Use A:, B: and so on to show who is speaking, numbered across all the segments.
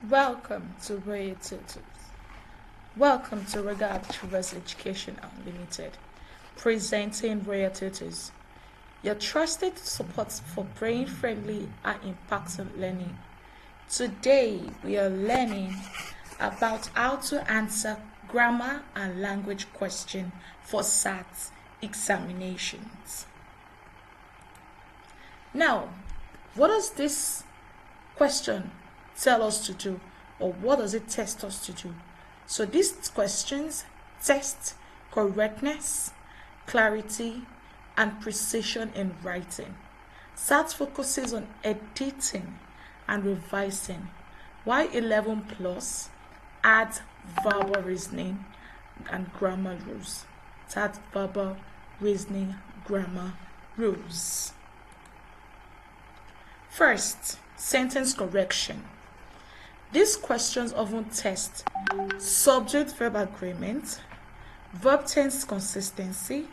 A: Welcome to Regal Achievers. Welcome to Regal Achievers Educational Ltd. Presenting Regal Achievers, your trusted support for brain-friendly and impactful learning. Today, we are learning about how to answer grammar and language questions for SAT examinations. Now, what does this question tell us to do, or what does it test us to do? So these questions test correctness, clarity, and precision in writing. SAT focuses on editing and revising, while 11 plus adds verbal reasoning and grammar rules. SAT verbal reasoning grammar rules. First, sentence correction. These questions often test subject-verb agreement, verb tense consistency,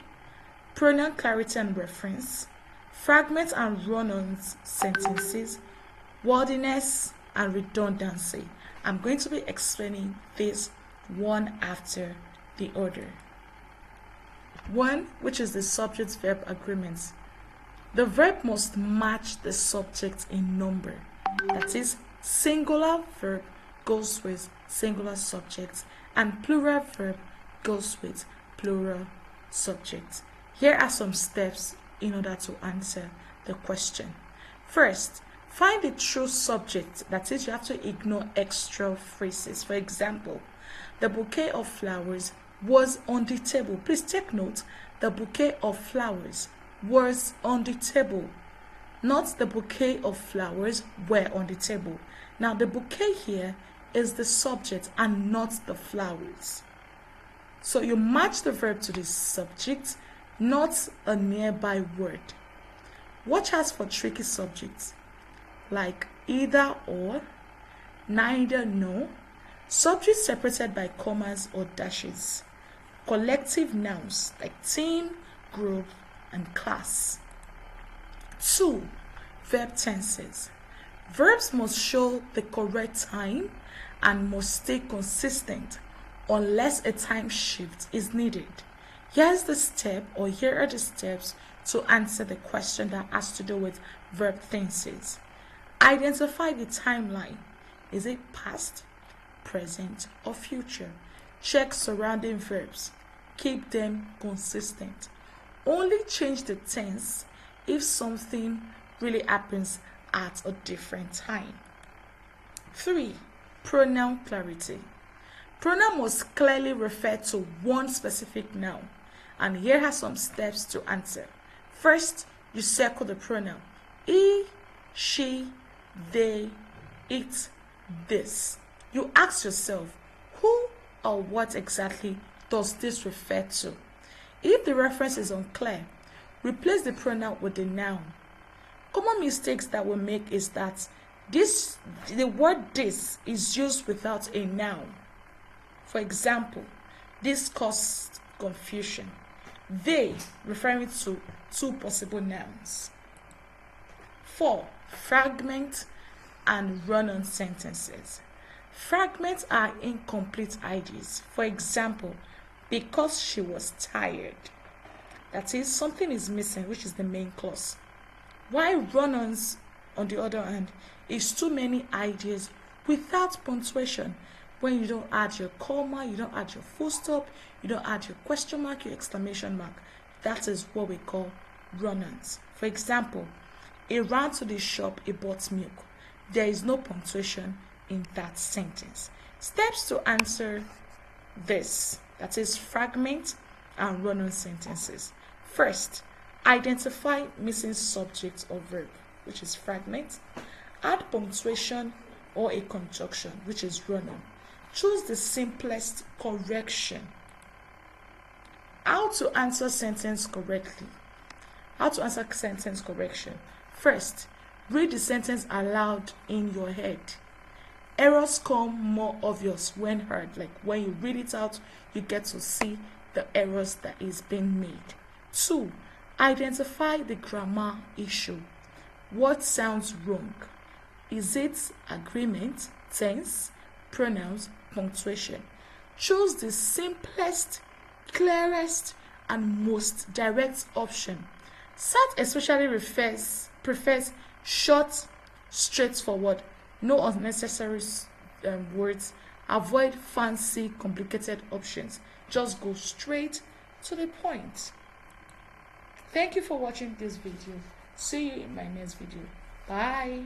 A: pronoun clarity and reference, fragment and run-on sentences, wordiness and redundancy. I'm going to be explaining this one after the other. One, which is the subject-verb agreement. The verb must match the subject in number. That is, singular verb goes with singular subject and plural verb goes with plural subject. Here are some steps in order to answer the question. First, find the true subject. That is, you have to ignore extra phrases. For example, the bouquet of flowers was on the table. Please take note, the bouquet of flowers was on the table, not the bouquet of flowers were on the table. Now the bouquet here is the subject and not the flowers. So you match the verb to the subject, not a nearby word. Watch out for tricky subjects like either or, neither nor, subjects separated by commas or dashes, collective nouns like team, group, and class. 2. Verb tenses. Verbs must show the correct time and must stay consistent unless a time shift is needed. Here are the steps to answer the question that has to do with verb tenses. Identify the timeline. Is it past, present, or future? Check surrounding verbs. Keep them consistent. Only change the tense if something really happens at a different time. 3. Pronoun clarity. Pronoun must clearly refer to one specific noun, and here are some steps to answer. First, you circle the pronoun. He, she, they, it, this. You ask yourself, who or what exactly does this refer to? If the reference is unclear, replace the pronoun with the noun. Common mistakes that we make is that the word this is used without a noun. For example, this caused confusion. They referring to two possible nouns. 4. Fragment and run-on sentences. Fragments are incomplete ideas. For example, because she was tired. That is, something is missing, which is the main clause. While run-ons, on the other hand, is too many ideas without punctuation. When you don't add your comma, you don't add your full stop, you don't add your question mark, your exclamation mark. That is what we call run-ons. For example, he ran to the shop, he bought milk. There is no punctuation in that sentence. Steps to answer this. That is fragment and run-on sentences. First, identify missing subject or verb, which is fragment. Add punctuation or a conjunction, which is run-on. Choose the simplest correction. How to answer sentence correctly. How to answer sentence correction. First, read the sentence aloud in your head. Errors come more obvious when heard, like when you read it out, you get to see the errors that is being made. 2. Identify the grammar issue. What sounds wrong? Is it agreement, tense, pronouns, punctuation? Choose the simplest, clearest, and most direct option. SAT especially prefers short, straightforward, no unnecessary words. Avoid fancy, complicated options. Just go straight to the point. Thank you for watching this video. See you in my next video. Bye.